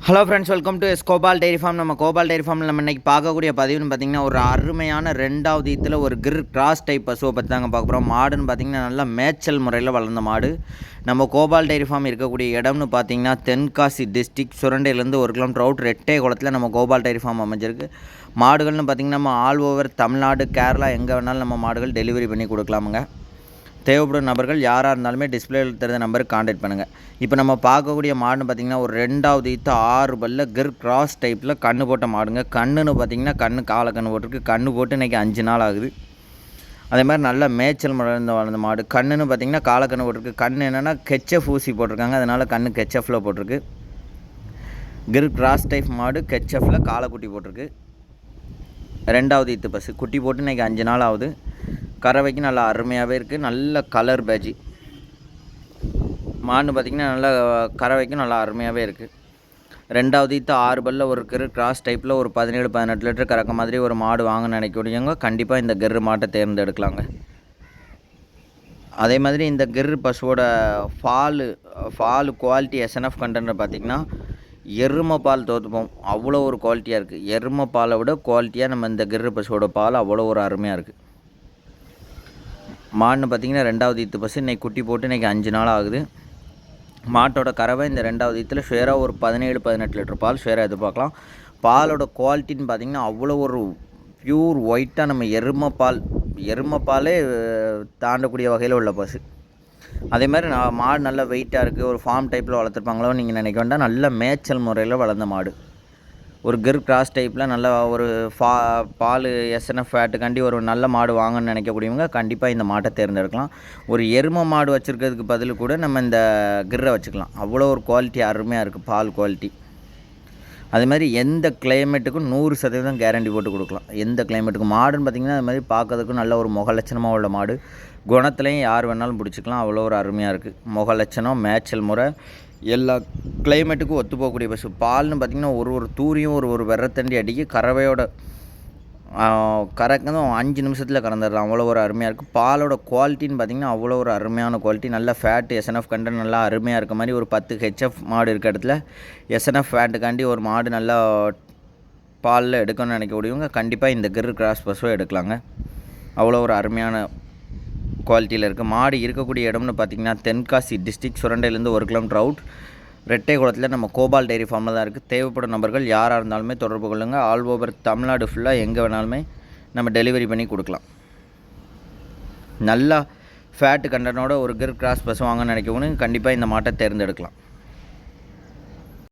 Hello friends, welcome to Gopal dairy farm. நம்ம Gopal dairy ஃபார்மில் நம்ம இன்றைக்கி பார்க்கக்கூடிய பதிவுன்னு பார்த்திங்கன்னா, ஒரு அருமையான ரெண்டாவது ஈத்தில் ஒரு கிராஸ் டைப் பசுவை பற்றி தாங்க பார்க்க போகிறோம். மாடுன்னு பார்த்திங்கன்னா நல்லா மேய்ச்சல் முறையில் வளர்ந்த மாடு. நம்ம கோபால் டெய்ரி ஃபார்ம் இருக்கக்கூடிய இடம்னு பார்த்திங்கன்னா தென்காசி டிஸ்ட்ரிக்ட் சுரண்டையிலேருந்து 1 கிலோமீட்டர் அவுட் ரெட்டே குளத்தில் நம்ம கோபால் டெய்ரி ஃபார்ம் அமைஞ்சிருக்கு. மாடுகள்னு பார்த்திங்கன்னா நம்ம ஆல் ஓவர் தமிழ்நாடு, கேரளா எங்கே வேணாலும் நம்ம மாடுகள் டெலிவரி பண்ணி கொடுக்கலாமுங்க. தேவைப்படும் நபர்கள் யாராக இருந்தாலுமே டிஸ்பிளேயில் தெரிந்த நம்பருக்கு காண்டாக்ட் பண்ணுங்கள். இப்போ நம்ம பார்க்கக்கூடிய மாடுன்னு பார்த்திங்கன்னா ஒரு ரெண்டாவது ஈத்து 6 பல்ல கிராஸ் டைப்பில் கன்று போட்ட மாடுங்க. கண்ணுன்னு பார்த்திங்கன்னா காலை கன்று போட்டிருக்கு. கன்று போட்டு இன்றைக்கி 5 நாள் ஆகுது. அதே மாதிரி நல்ல மேய்ச்சல் வளர்ந்த மாடு. கண்ணுன்னு பார்த்திங்கன்னா காலக்கன்று போட்டிருக்கு. கண் என்னென்னா கெச்எஃப் ஊசி போட்டிருக்காங்க, அதனால் கண்ணு கெச்எஃப்பில் போட்டிருக்கு. கிராஸ் டைப் மாடு கெச்எஃப்பில் காலைக்குட்டி போட்டிருக்கு. ரெண்டாவது ஈத்து பசு குட்டி போட்டு இன்றைக்கி 5 நாள் ஆகுது. கறவைக்கு நல்லா அருமையாகவே இருக்குது. நல்ல கலர் பேஜி மாடுன்னு பார்த்திங்கன்னா நல்லா கறவைக்கும் நல்லா அருமையாகவே இருக்குது. ரெண்டாவது ஈத்து 6 பல்ல ஒரு கிராஸ் டைப்பில் ஒரு 17-18 லிட்டர் கறக்க மாதிரி ஒரு மாடு வாங்க நினைக்கக்கூடியவங்க கண்டிப்பாக இந்த மாட்டை தேர்ந்தெடுக்கலாங்க. அதே மாதிரி இந்த பசுவோட பால் குவாலிட்டி எஸ்என்எஃப் கண்டென்ட் பார்த்திங்கன்னா எருமை பால் தோற்றுப்போம், அவ்வளோ ஒரு குவாலிட்டியாக இருக்குது. எருமை பாலை விட குவாலிட்டியாக நம்ம இந்த பசுவோட பால் அவ்வளோ ஒரு அருமையாக இருக்குது. மாடுன்னு பார்த்திங்கன்னா ரெண்டாவது ஈத்து பசு இன்றைக்கி குட்டி போட்டு இன்றைக்கி 5 நாள் ஆகுது. மாட்டோட கறவை இந்த ரெண்டாவது ஈத்தில் ஷேராக ஒரு 17-18 லிட்டர் பால் ஷேராக எதிர்பார்க்கலாம். பாலோட குவாலிட்டின்னு பார்த்திங்கன்னா அவ்வளோ ஒரு ப்யூர் ஒயிட்டாக நம்ம எருமை பாலே தாண்டக்கூடிய வகையில் உள்ள பசு. அதே மாதிரி மாடு நல்ல வெயிட்டாக இருக்குது. ஒரு ஃபார்ம் டைப்பில் வளர்த்துருப்பாங்களோ நீங்கள் நினைக்க வேண்டாம். நல்ல மேய்ச்சல் முறையில் வளர்ந்த மாடு. ஒரு கிராஸ் டைப்பில் நல்லா ஒரு பால் எஸ்என்எஃப் ஃபேட்டுக்காண்டி ஒரு நல்ல மாடு வாங்கன்னு நினைக்கக்கூடியவங்க கண்டிப்பாக இந்த மாட்டை தேர்ந்தெடுக்கலாம். ஒரு எருமை மாடு வச்சுருக்கிறதுக்கு பதில் கூட நம்ம இந்த வச்சுக்கலாம். அவ்வளோ ஒரு குவாலிட்டி அருமையாக இருக்குது பால் குவாலிட்டி. அது மாதிரி எந்த கிளைமேட்டுக்கும் 100% கேரண்டி போட்டு கொடுக்கலாம். எந்த கிளைமேட்டுக்கும் மாடுன்னு பார்த்திங்கன்னா அது மாதிரி பார்க்கறதுக்கும் நல்ல ஒரு முக லட்சணமாக உள்ள மாடு. குணத்துலேயும் யார் வேணாலும் பிடிச்சிக்கலாம். அவ்வளோ ஒரு அருமையாக இருக்குது. முக லட்சணம், மேய்ச்சல் முறை எல்லா கிளைமேட்டுக்கும் ஒத்து போகக்கூடிய பசு. பால்னு பார்த்திங்கன்னா ஒரு தூரியும் ஒரு வெறத்தண்டி அடிக்கி கறவையோட கறக்கதும் 5 நிமிஷத்தில் கறந்துடலாம். அவ்வளோ ஒரு அருமையாக இருக்குது. பாலோட குவாலிட்டின்னு பார்த்திங்கன்னா அவ்வளோ ஒரு அருமையான குவாலிட்டி. நல்ல ஃபேட்டு எஸ்என்எஃப் கண்டென்ட் நல்லா அருமையாக இருக்க மாதிரி ஒரு 10 ஹெச்எஃப் மாடு இருக்க இடத்துல எஸ்என்எஃப் ஃபேட்டுக்காண்டி ஒரு மாடு நல்லா பாலில் எடுக்கணும்னு நினைக்கக்கூடியவங்க கண்டிப்பாக இந்த கிராஸ் பசுவை எடுக்கலாங்க. அவ்வளோ ஒரு அருமையான குவாலிட்டியில் இருக்குது. மாடு இருக்கக்கூடிய இடம்னு பார்த்திங்கன்னா தென்காசி டிஸ்ட்ரிக்ட் சுரண்டையிலேருந்து 1 கிலோமீட்டர் அவுட் ரெட்டை குளத்தில் நம்ம கோபால் டெய்ரி ஃபார்மில் தான் இருக்குது. தேவைப்படும் நபர்கள் யாராக இருந்தாலுமே தொடர்பு கொள்ளுங்கள். ஆல் ஓவர் தமிழ்நாடு ஃபுல்லாக எங்கே வேணாலுமே நம்ம டெலிவரி பண்ணி கொடுக்கலாம். நல்லா ஃபேட்டு கண்டனோட ஒரு கிராஸ் பசு வாங்கன்னு நினைக்கணும் கண்டிப்பாக இந்த மாட்டை தேர்ந்தெடுக்கலாம்.